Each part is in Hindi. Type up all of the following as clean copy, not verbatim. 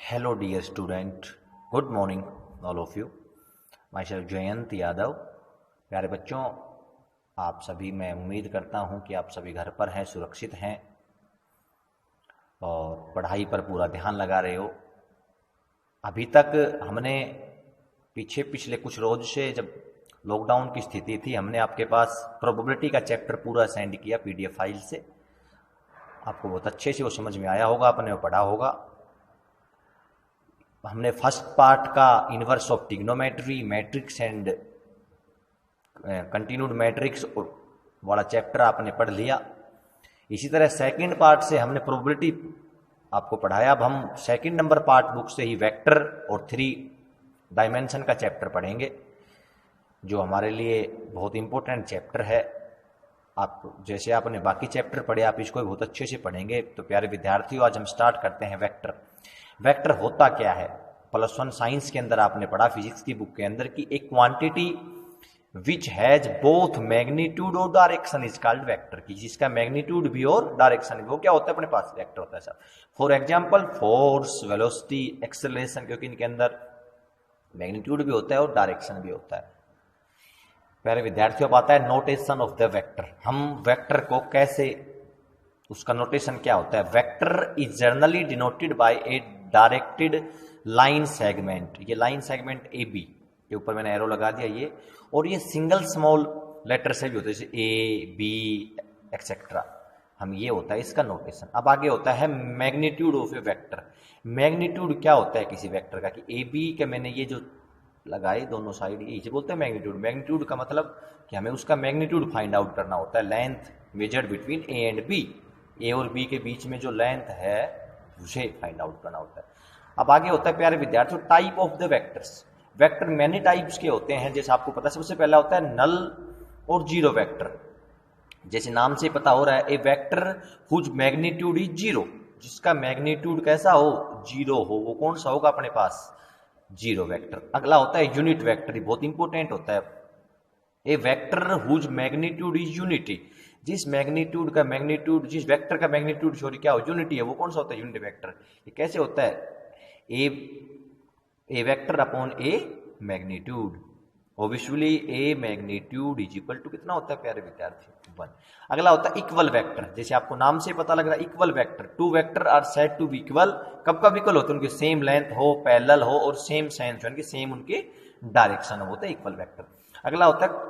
Hello, dear student. Good morning, all of you. Myself Jayant Yadav. प्यारे बच्चों, आप सभी, मैं उम्मीद करता हूं कि आप सभी घर पर हैं, सुरक्षित हैं और पढ़ाई पर पूरा ध्यान लगा रहे हो। अभी तक हमने पिछले कुछ रोज से, जब लॉकडाउन की स्थिति थी, हमने आपके पास प्रोबेबिलिटी का चैप्टर पूरा सेंड किया PDF फाइल से। आपको बहुत अच्छे से वो समझ में आया होगा, आपने वो पढ़ा होगा। हमने फर्स्ट पार्ट का inverse of trigonometry, matrix and continued matrix वाला चैप्टर आपने पढ़ लिया। इसी तरह सेकंड पार्ट से हमने प्रोबेबिलिटी आपको पढ़ाया। अब हम सेकंड नंबर पार्ट बुक से ही वेक्टर और 3 डायमेंशन का चैप्टर पढ़ेंगे, जो हमारे लिए बहुत इंपॉर्टेंट चैप्टर है। आप जैसे आपने बाकी चैप्टर पढ़े, आप इसको भी बहुत अच्छे से पढ़ेंगे। तो प्यारे विद्यार्थियों, आज हम स्टार्ट करते हैं वेक्टर। वेक्टर होता क्या है? +1 साइंस के अंदर आपने पढ़ा, फिजिक्स की बुक के अंदर, कि एक quantity which has both magnitude और डायरेक्शन इज कॉल्ड वेक्टर। की जिसका मैग्नीट्यूड भी और डायरेक्शन भी, वो क्या होता है? अपने पास वेक्टर होता है sir. For example force, velocity, acceleration, क्योंकि इनके अंदर मैग्नीट्यूड भी होता है और डायरेक्शन भी होता है। प्यारे विद्यार्थियों, अब आता है नोटेशन ऑफ द वेक्टर। हम वेक्टर को कैसे, उसका नोटेशन क्या होता है? Vector is generally denoted by A directed line segment. ये लाइन सेगमेंट AB के ऊपर मैंने एरो लगा दिया ये, और ये सिंगल स्मॉल लेटर से भी होता है, जैसे A, B एक्सेट्रा। हम ये होता है इसका नोटेशन। अब आगे होता है magnitude of A vector. Magnitude क्या होता है किसी वेक्टर का? कि AB के मैंने ये जो लगाए दोनों साइड, ये इसे बोलते हैं मैग्नीट्यूड। मैग्नीट्यूड का मतलब कि हमें उसका मैग्नीट्यूड फाइंड आउट करना होता है। Length measured between A and B, A और B के बीच में जो लेंथ है उसे फाइंड आउट करना होता है। अब आगे होता है प्यारे विद्यार्थियों type of the vectors. Vector many types के होते हैं, जैसे आपको पता है। सबसे पहला होता है नल और जीरो वेक्टर। जैसे नाम से पता हो रहा है, a vector whose magnitude is 0, जिसका मैग्नीट्यूड कैसा हो? 0 हो, वो कौन सा होगा अपने पास? Zero vector. अगला होता है यूनिट वेक्टर, ये बहुत इंपॉर्टेंट होता है। A vector whose magnitude is unity, जिस मैग्नीट्यूड का मैग्नीट्यूड, जिस वेक्टर का मैग्नीट्यूड सॉरी क्या हो? यूनिटी है, वो कौन सा होता है? Unit vector. ये कैसे होता है? A vector upon a magnitude. Obviously a magnitude is equal to कितना होता है प्यारे विद्यार्थी? 1। अगला होता है इक्वल वेक्टर। जैसे आपको नाम से पता लग रहा है, equal vector. 2 vector are said to be equal. कब कब इक्वल होते हैं? उनके सेम लेंथ हो, पैरेलल हो और सेम सेंस, यानी कि सेम उनके डायरेक्शन होता है इक्वल वेक्टर। अगला होता है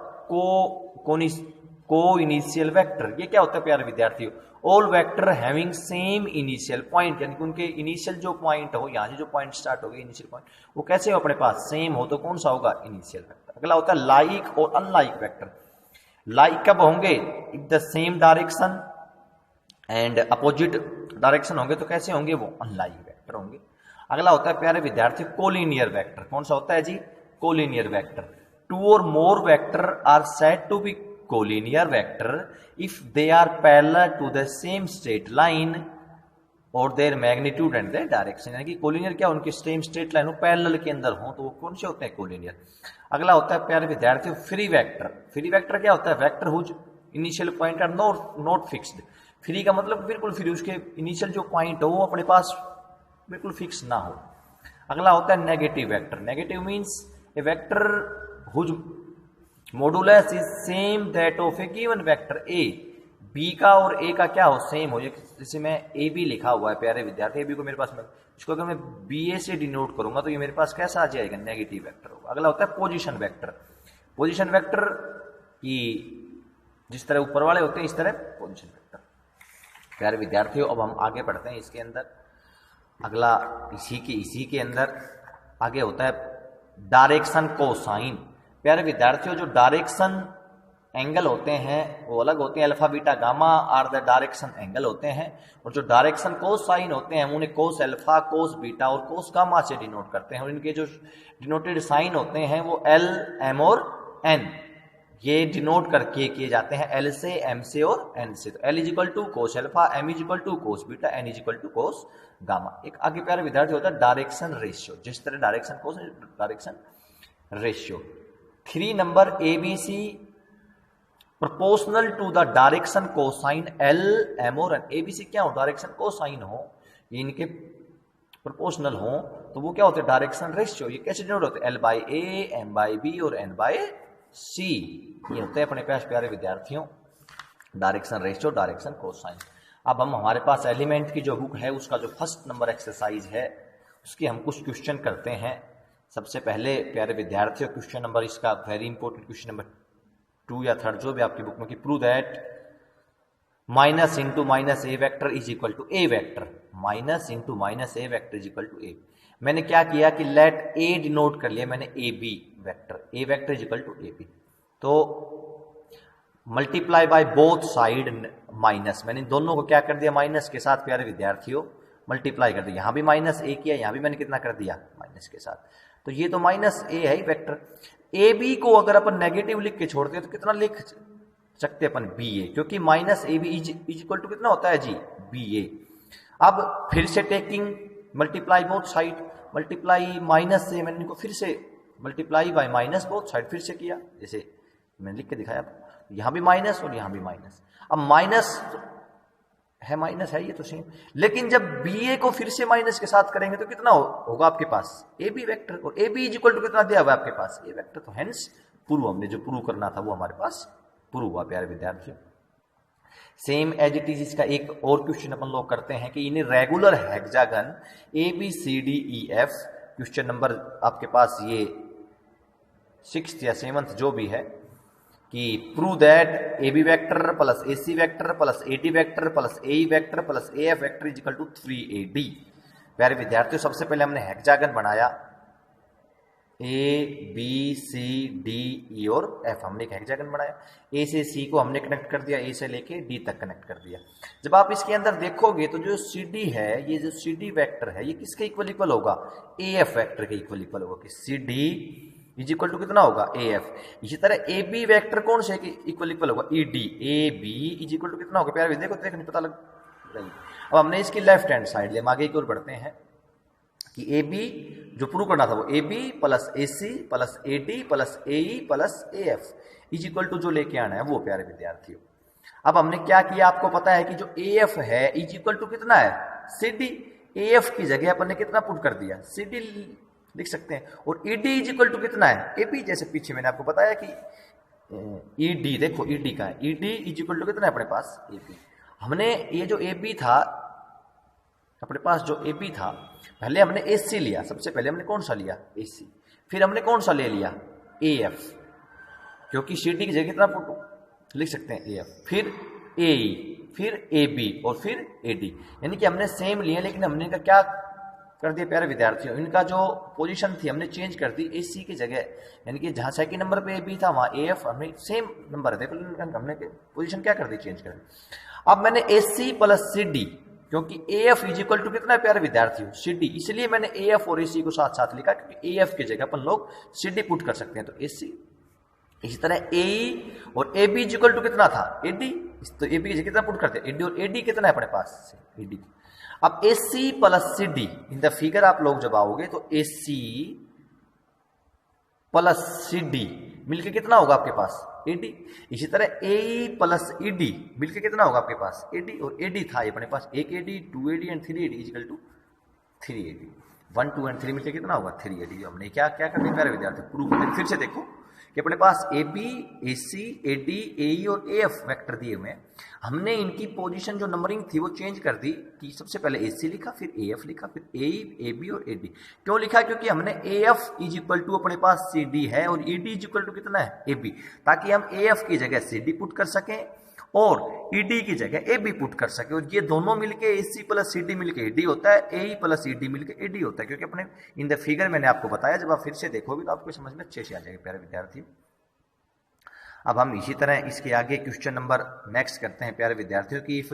को इनिशियल वेक्टर। ये क्या होता है प्यारे विद्यार्थियों? All vector having same initial point, यानी कि उनके इनिशियल जो पॉइंट हो, यहाँ से जो पॉइंट स्टार्ट हो गए इनिशियल पॉइंट, वो कैसे हो अपने पास? सेम हो, तो कौन सा होगा? Initial vector. अगला होता है लाइक और अनलाइक वेक्टर। लाइक कब होंगे? In the same direction and opposite direction होंगे, तो कैसे होंगे? वो अनलाइक वेक्टर होंगे। अगला होता है प्यारे विद्यार्थी कोलिनियर वेक्टर। कौन सा होता है जी? Collinear vector. 2 और more vector are said to be collinear vector if they are parallel to the same straight line और their magnitude and their direction। यानी कि कोलिनियर क्या? उनके सेम स्ट्रेट लाइन हो, पैरेलल के अंदर हो, तो वो कौन से होते हैं? कोलिनियर। अगला होता है प्यारे विद्यार्थियों फ्री वेक्टर। फ्री वेक्टर क्या होता है? Vector whose initial point are not fixed. Free का मतलब बिल्कुल फ्री, उसके इनिशियल जो पॉइंट हो वो अपने पास बिल्कुल फिक्स ना हो। अगला होता है negative vector. Negative means a vector whose modulus is same that of a given vector A. B का और ए का क्या हो? सेम हो। जैसे मैं ए बी लिखा हुआ है प्यारे विद्यार्थी, ए बी को मेरे पास, इसको अगर मैं बी ए से डिनोट करूंगा तो ये मेरे पास कैसा आ जाएगा? नेगेटिव वेक्टर होगा। अगला होता है पोजीशन वेक्टर। पोजीशन वेक्टर की जिस तरह ऊपर वाले होते हैं, इस तरह पोजीशन वेक्टर। प्यारे विद्यार्थियों, अब हम आगे बढ़ते हैं इसके अंदर। अगला इसी के अंदर आगे होता है डायरेक्शन कोसाइन। प्यारे विद्यार्थियों, जो डायरेक्शन एंगल होते हैं वो अलग होते हैं। Alpha beta gamma are the direction angle होते हैं, और जो डायरेक्शन कोस साइन होते हैं उन्हें कोस अल्फा, कोस बीटा और कोस गामा से डिनोट करते हैं। और इनके जो डिनोटेड साइन होते हैं वो L, M और N, ये डिनोट करके किए जाते हैं L से, M से और N से। तो L is equal to cos alpha, M is equal to cos beta, N is equal to cos gamma. एक आगे प्यारे विद्यार्थी होता है डायरेक्शन रेशियो। जिस तरह direction cos, direction ratio. 3 number ABC proportional to the direction cosine L, M और N। ABC क्या हो? डायरेक्शन कोसाइन हो, ये इनके प्रोपोर्शनल हो तो वो क्या होते हैं, डायरेक्शन रेशियो। ये कैसे डिनोट होते हैं, L/A, M/B और N/C। ये होते हैं अपने पास प्यारे विद्यार्थियों डायरेक्शन रेशियो, डायरेक्शन कोसाइन। अब हम हमारे पास एलिमेंट की जो बुक है उसका जो फर्स्ट नंबर एक्सरसाइज है उसकी हम कुछ क्वेश्चन करते हैं। सबसे पहले प्यारे विद्यार्थियों क्वेश्चन नंबर इसका वेरी इंपॉर्टेंट क्वेश्चन नंबर 2 या 3 जो भी आपकी बुक में कि prove that minus into minus A vector is equal to A vector, minus into minus A vector is equal to A. मैंने क्या किया कि लेट ए डिनोट कर लिया मैंने A B vector, A vector is equal to A B. तो multiply by both side minus, मैंने दोनों को क्या कर दिया माइनस के साथ प्यारे विद्यार्थियों मल्टीप्लाई कर दिया। यहां भी माइनस ए किया, यहां भी मैंने कितना कर दिया माइनस के साथ। तो ये तो माइनस ए है ही वेक्टर। ए बी को अगर अपन नेगेटिव लिख के छोड़ते हैं तो कितना लिख सकते हैं अपन बी ए, क्योंकि minus A B is equal to कितना होता है जी बी ए। अब फिर से taking multiply both side, multiply minus से मैंने इनको फिर से multiply by minus both side फिर से किया, जैसे मैंने लिख के दिखाया। यहां भी माइनस और यहां भी माइनस। अब माइनस है, माइनस है ये तो सेम, लेकिन जब बी ए को फिर से माइनस के साथ करेंगे तो कितना होगा आपके पास ए बी वैक्टर, और A B is equal to कितना दिया हुआ आपके पास ए वैक्टर। तो हेंस प्रूव, हमने जो प्रूव करना था वो हमारे पास प्रूव हुआ प्यारे विद्यार्थियों। सेम एज इट इज इसका एक और क्वेश्चन अपन लोग करते हैं कि in regular hexagon A B C D E F, question number आपके पास ये 6th या 7th जो भी है, कि prove that A B vector plus A C vector plus A D vector plus A E vector plus A F vector is equal to 3AD। प्यारे विद्यार्थियों सबसे पहले हमने हेक्सागन बनाया ए बी सी डी ई और एफ, हमने एक हेक्सागन बनाया। ए से सी को हमने कनेक्ट कर दिया, ए से लेके डी तक कनेक्ट कर दिया। जब आप इसके अंदर देखोगे तो जो सी डी है, ये जो सी डी वैक्टर है ये किसके इक्वल इक्वल होगा, ए एफ वैक्टर के इक्वल इक्वल होगा, कि C D is equal to कितना होगा ए एफ। इसी तरह ए बी वैक्टर कौन से इक्वल इक्वल होगा, E D, A B is equal to कितना होगा प्यारे देखो, देखने पता लग रही। अब हमने इसकी लेफ्ट हैंड साइड ले, आगे की ओर बढ़ते हैं कि ए बी जो प्रूव करना था वो A B plus A C plus A D plus A E plus A F is equal to जो लेके आना है वो प्यारे विद्यार्थियों। अब हमने क्या किया, आपको पता है कि जो ए एफ है इज इक्वल टू कितना है सी डी, ए एफ की जगह अपन ने कितना पुट कर दिया सी डी लिख सकते हैं, और E D is equal to कितना है ए बी। जैसे पीछे मैंने आपको बताया कि ई डी, देखो ई डी का है, E D is equal to कितना है अपने पास ए बी। हमने ये जो ए बी था अपने पास, जो ए बी था पहले हमने ए सी लिया, सबसे पहले हमने कौन सा लिया ए सी, फिर हमने कौन सा ले लिया ए एफ, क्योंकि सी डी की जगह कितना पुट लिख सकते हैं ए एफ, फिर ए ई, फिर ए बी और फिर ए डी। यानी कि हमने सेम लिया, लेकिन हमने इनका क्या कर दिया प्यारे विद्यार्थियों, इनका जो पोजीशन थी हमने चेंज कर दी ए सी की जगह, यानी कि जहां सेकंड नंबर पे ए बी था वहां ए एफ हमने सेम नंबर है, देखो हमने पोजीशन क्या कर दी चेंज कर दी। अब मैंने ए सी प्लस सी डी, क्योंकि A F is equal to कितना है प्यारे विद्यार्थियों सी डी, इसलिए मैंने ए एफ और ए सी को साथ साथ लिखा, क्योंकि ए एफ की जगह अपन लोग सी डी पुट कर सकते हैं, तो ए सी। इसी तरह ए ई और A B is equal to कितना था ए डी, तो ए बी की जगह कितना पुट करते हैं ए डी, और ए डी कितना है अपने पास ए डी। अब A C plus C D in the figure आप लोग जब आओगे तो ए सी प्लस सी डी मिलके कितना होगा आपके पास ए डी। इसी तरह A E plus E D मिलके कितना होगा आपके पास ए डी, और ए डी था ये अपने पास एक A D, 2AD and 3AD equal to 3AD, 1 2 and 3 मिलके कितना होगा 3AD। हमने क्या क्या कर दिया प्यारे विद्यार्थी प्रूव कर, फिर से देखो कि अपने पास A B, A C, A D, A E और ए एफ वैक्टर दिए हुए हैं। हमने इनकी पोजीशन जो नंबरिंग थी वो चेंज कर दी, कि सबसे पहले ए सी लिखा, फिर ए एफ लिखा, फिर ए ई, ए बी और ए डी। क्यों लिखा, क्योंकि हमने A F is equal to अपने पास सी डी है और E D is equal to कितना है ए बी, ताकि हम ए एफ की जगह सी डी पुट कर सकें और ई डी की जगह ए बी पुट कर सके, और ये दोनों मिलके ए सी प्लस सी डी मिलके ए डी होता है, ए ई प्लस ई डी मिलके ए डी होता है, क्योंकि अपने इन द फिगर मैंने आपको बताया, जब आप फिर से देखोगे तो आपको समझ में अच्छे से आ जाएगा प्यारे विद्यार्थी। अब हम इसी तरह इसके आगे क्वेश्चन नंबर नेक्स्ट करते हैं प्यारे विद्यार्थियों की, if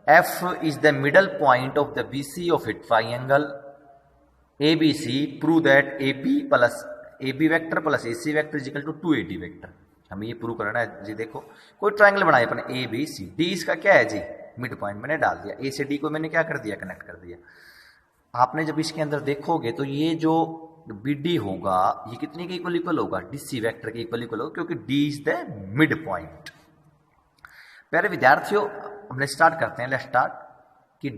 F is the middle point of the B C of a triangle A B C, prove that A B plus A B vector plus A C vector is equal to 2AD vector. हमें ये प्रूव करना है जी। देखो कोई ट्राइंगल बनाए अपने ए बी सी, डी इसका क्या है जी मिड पॉइंट, मैंने डाल दिया, ए से डी को मैंने क्या कर दिया कनेक्ट कर दिया। आपने जब इसके अंदर देखोगे तो ये जो बी डी होगा ये कितने के इक्वल इक्वल होगा डी सी वैक्टर के इक्वल इक्वल होगा, क्योंकि D is the mid point. प्यारे विद्यार्थियों हमने स्टार्ट करते हैं, लेट्स स्टार्ट कि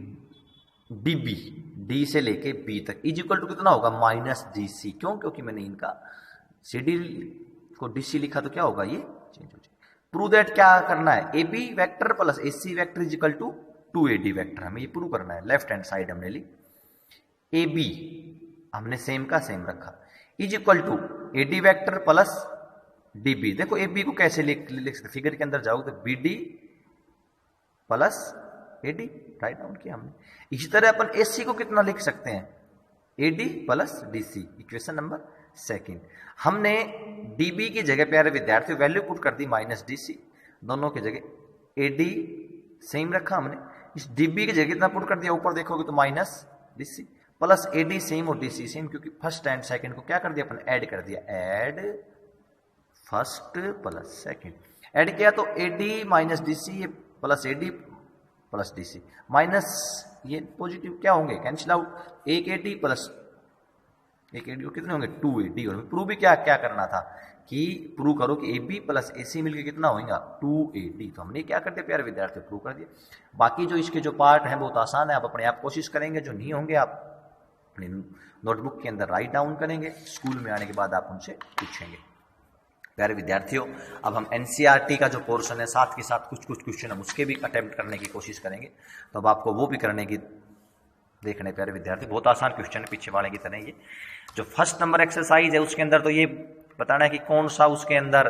डी बी, डी से लेके बी तक इज इक्वल टू कितना होगा माइनस डी सी। क्यों? क्योंकि मैंने इनका सी डी को डी सी लिखा तो क्या होगा ये चेंज हो जाएगा। प्रूव दैट क्या करना है, A B vector plus A C vector is equal to 2AD vector, हमें ये प्रूव करना है। लेफ्ट हैंड साइड हमने ली, ए बी हमने सेम का सेम रखा, is equal to A D vector plus D B. देखो ए बी को कैसे लिख सकते, फिगर के अंदर जाओगे तो B D plus A D, right down किया हमने। इसी तरह अपन ए सी को कितना लिख सकते हैं, A D plus D C, equation number second. हमने डी बी की जगह प्यारे विद्यार्थी वैल्यू पुट कर दी माइनस डी सी, दोनों की जगह ए डी सेम रखा हमने, इस डी बी की जगह कितना पुट कर दिया, ऊपर देखोगे तो minus D C plus A D same और डी सी सेम, क्योंकि फर्स्ट एंड सेकेंड को क्या कर दिया अपन ऐड कर दिया, add first plus second, add किया तो A D minus D C plus A D plus D C, minus ये पॉजिटिव क्या होंगे कैंसिल आउट, एक ए डी प्लस एक ए डी कितने होंगे 2AD। और प्रूव भी क्या क्या करना था कि प्रूव करो कि ए बी प्लस ए सी मिलकर कितना होगा 2AD। तो हमने क्या कर दिया प्यारे विद्यार्थी, प्रूव कर दिया। बाकी जो इसके जो पार्ट हैं बहुत आसान है, आप अपने आप कोशिश करेंगे, जो नहीं होंगे आप अपने नोटबुक के अंदर राइट डाउन करेंगे, स्कूल में आने के बाद आप उनसे पूछेंगे। प्यारे विद्यार्थियों, अब हम एनसीईआरटी का जो पोर्शन है साथ के साथ कुछ क्वेश्चन हम उसके भी अटेम्प्ट करने की कोशिश करेंगे, तो अब आपको वो भी करने की देखने प्यारे विद्यार्थी, बहुत आसान क्वेश्चन है पीछे वाले की तरह। ये जो फर्स्ट नंबर एक्सरसाइज है उसके अंदर तो ये बताना है कि कौन सा उसके अंदर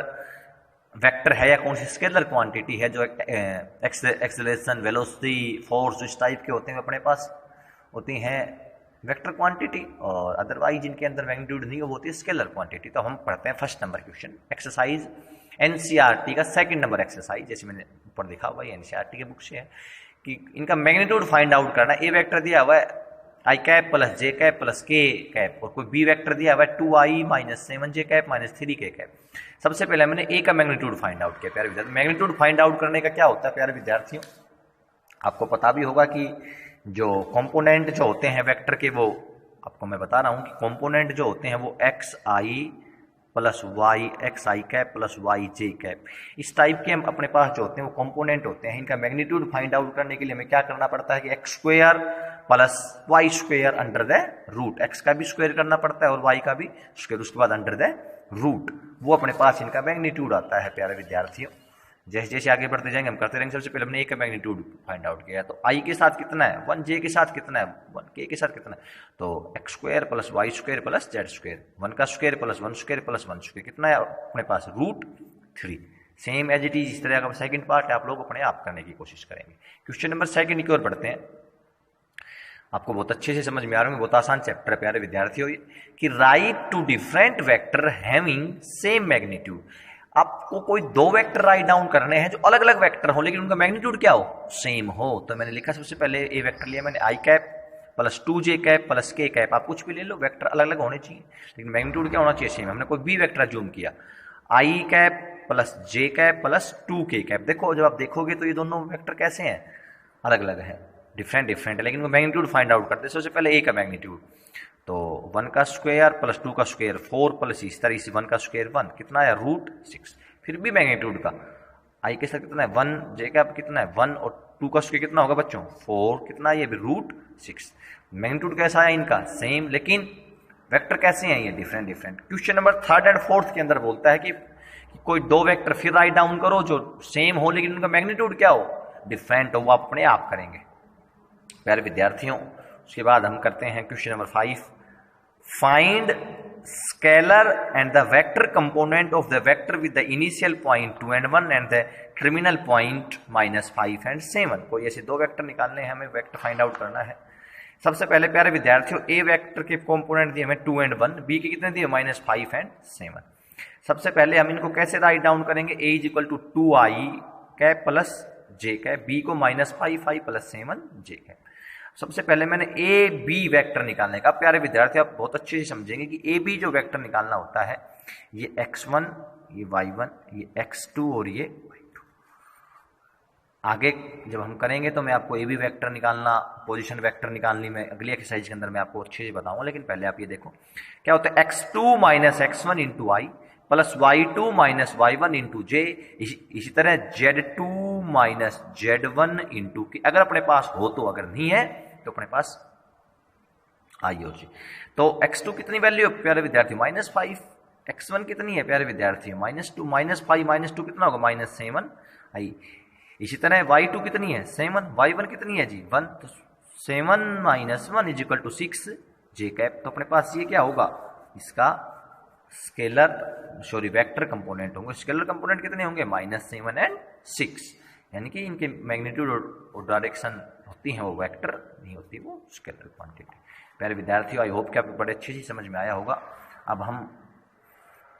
वेक्टर है या कौन सी स्केलर क्वांटिटी है, जो एक्सेलरेशन वेलोसिटी फोर्स इस टाइप के होते हैं अपने पास होती हैं वेक्टर क्वांटिटी, और अदरवाइज जिनके अंदर मैग्नीट्यूड नहीं हो वो होती है स्केलर क्वांटिटी। तो हम पढ़ते हैं first number question, exercise NCERT का सेकंड नंबर एक्सरसाइज, जैसे मैंने ऊपर दिखा हुआ है एनसीईआरटी के बुक से है कि इनका मैग्नीट्यूड फाइंड आउट करना है। ए वेक्टर दिया हुआ है आई cap plus J cap plus K cap, और कोई बी वेक्टर दिया हुआ है 2i minus 7j cap minus 3k cap. सबसे पहले मैंने ए का मैग्नीट्यूड फाइंड आउट किया प्यारे विद्यार्थी। मैग्नीट्यूड फाइंड आउट करने का क्या होता है प्यारे विद्यार्थियों, आपको पता भी होगा कि जो कंपोनेंट जो होते हैं वेक्टर के, वो आपको मैं बता रहा हूं कि कंपोनेंट जो होते हैं वो xi plus Y xi cap plus Y J cap, इस टाइप के हम अपने पास जो होते हैं वो कंपोनेंट होते हैं। इनका मैग्नीट्यूड फाइंड आउट करने के लिए हमें क्या करना पड़ता है कि X square plus Y square under the root, X का भी स्क्वायर करना पड़ता है और वाई का भी स्क्वायर, उसके बाद अंडर द रूट, वो अपने पास इनका मैग्नीट्यूड आता है प्यारे विद्यार्थियों। जैसे जैसे आगे बढ़ते जाएंगे हम करते रहेंगे। सबसे पहले हमने ए का मैग्नीट्यूड फाइंड आउट किया, तो आई के साथ कितना है 1, जे के साथ कितना है 1, के साथ कितना है, तो X square plus Y square plus Z square, 1 का square plus 1 square plus 1 square कितना है अपने पास √3। सेम एज इट इज इस तरह का सेकंड पार्ट है, आप लोग अपने आप करने की कोशिश करेंगे। क्वेश्चन नंबर सेकंड की ओर बढ़ते हैं। आपको बहुत अच्छे से समझ में आ रहा है, बहुत आसान चैप्टर है प्यारे विद्यार्थियों कि write two different vector having same magnitude. आपको कोई दो वेक्टर राइट डाउन करने हैं जो अलग अलग वेक्टर हो लेकिन उनका मैग्नीट्यूड क्या हो, सेम हो। तो मैंने लिखा सबसे पहले ए वेक्टर लिया मैंने I cap plus 2j cap plus K cap, आप कुछ भी ले लो, वेक्टर अलग अलग होने चाहिए लेकिन मैग्नीट्यूड क्या होना चाहिए, सेम। हमने कोई बी वेक्टर जूम किया, आई cap plus J cap plus 2k cap. देखो जब आप देखोगे तो ये दोनों वेक्टर कैसे हैं, अलग अलग हैं, डिफरेंट डिफरेंट है, लेकिन उनका मैग्नीट्यूड फाइंड आउट करते हैं। सबसे पहले ए का मैग्नीट्यूड, तो 1 का स्क्वायर प्लस 2 का स्क्वायर 4 प्लस इस तरह से 1 का स्क्वायर 1 कितना है √6। फिर भी मैग्नीट्यूड का आई के साथ कितना है 1, जे का कितना है 1 और 2 का स्क्वायर कितना होगा बच्चों 4, कितना है ये भी √6। मैग्नीट्यूड कैसा है इनका सेम, लेकिन वेक्टर कैसे हैं ये different different. Question number third and fourth के अंदर बोलता है कि कोई दो वेक्टर फिर राइट डाउन करो जो सेम हो लेकिन उनका मैग्नीट्यूड क्या हो, डिफरेंट हो, वो आप अपने आप करेंगे प्यारे विद्यार्थियों। उसके बाद हम करते हैं question number 5, find scalar and the vector component of the vector with the initial point 2 and 1 and the terminal point -5 and 7। कोई ऐसे दो वेक्टर निकालने हैं, हमें वेक्टर फाइंड आउट करना है। सबसे पहले प्यारे विद्यार्थियों ए वेक्टर के कंपोनेंट दिए हमें 2 and 1, बी के कितने दिए -5 and 7। सबसे पहले हम इनको कैसे राइट डाउन करेंगे, A is equal to 2i cap plus J cap, B को -5 प्लस 7 जे कैप। सबसे पहले मैंने ए बी वेक्टर निकालने का, प्यारे विद्यार्थी आप बहुत अच्छे से समझेंगे कि ए बी जो वेक्टर निकालना होता है ये x1 ये y1 ये x2 और ये y2। आगे जब हम करेंगे तो मैं आपको ए बी वेक्टर निकालना, पोजीशन वेक्टर निकालनी मैं अगली एक्सरसाइज के अंदर मैं आपको अच्छे से बताऊंगा, लेकिन पहले आप ये देखो क्या होता है x2 minus x1 into I plus y2 minus y1 into J, इसी तरह z2 माइनस z1 इंटू की। अगर अपने पास हो तो, अगर नहीं है तो अपने पास आई हो जी। तो x2 कितनी वैल्यू है प्यारे विद्यार्थी? -5। x1 कितनी है प्यारे विद्यार्थी? -2। -5 -2 कितना होगा? -7 आई। इसी तरह y2 कितनी है? 7। y1 कितनी है जी? 1। तो 7 - 1 = 6 जे कैप। तो अपने पास ये क्या होगा? इसका स्केलर वेक्टर कंपोनेंट होंगे। स्केलर कंपोनेंट कितने होंगे? -7 और 6, यानी कि इनके मैग्नीट्यूड और डायरेक्शन होती हैं वो वेक्टर नहीं होती, वो स्केलर क्वांटिटी। प्यारे विद्यार्थियों, आई होप कि आपको बड़े अच्छे से समझ में आया होगा। अब हम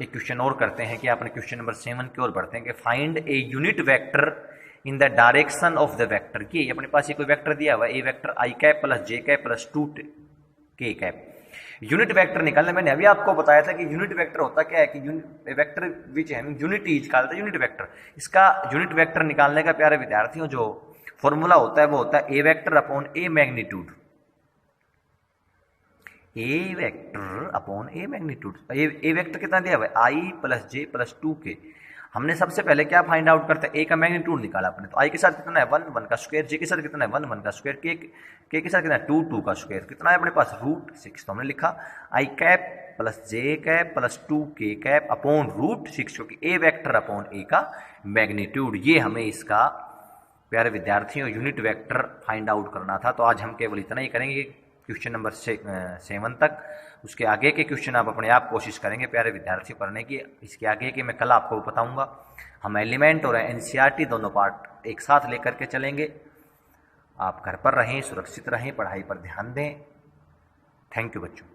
एक क्वेश्चन और करते हैं कि आपने क्वेश्चन नंबर 7 की ओर बढ़ते हैं कि find a unit vector in the direction of the vector. की अपने पास ये कोई वेक्टर दिया हुआ है, a vector I cap plus J cap plus 2 के कैप। यूनिट वेक्टर निकालना, मैंने अभी आपको बताया था कि यूनिट वेक्टर होता क्या है कि वेक्टर विच है unit is called the unit vector. इसका यूनिट वेक्टर निकालने का प्यारे विद्यार्थियों जो फॉर्मूला होता है वो होता है a vector upon a magnitude. A vector upon a magnitude. A vector कितना दिया हुआ है? आई प्लस जे प्लस 2 के। हमने सबसे पहले क्या फाइंड आउट करते हैं? ए का मैग्नीट्यूड निकाला अपने। तो आई के साथ कितना है? 1 1 का स्क्वायर। जे के साथ कितना है? 1 1 का स्क्वायर। के साथ कितना है? 2 2 का स्क्वायर। कितना है अपने पास? √6। तो हमने लिखा आई cap plus J cap plus 2 के कैप अपॉन √6, क्योंकि ए वेक्टर अपॉन ए का मैग्नीट्यूड। ये हमें इसका प्यारे विद्यार्थियों यूनिट वेक्टर फाइंड आउट करना था। तो आज हम केवल इतना ही करेंगे क्वेश्चन नंबर 7 तक। उसके आगे के क्वेश्चन आप अपने आप कोशिश करेंगे प्यारे विद्यार्थियों करने की। इसके आगे के मैं कल आपको बताऊंगा। हम एलिमेंट और एनसीईआरटी दोनों पार्ट एक साथ लेकर के चलेंगे। आप घर पर रहें, सुरक्षित रहें, पढ़ाई पर ध्यान दें। थैंक यू बच्चों।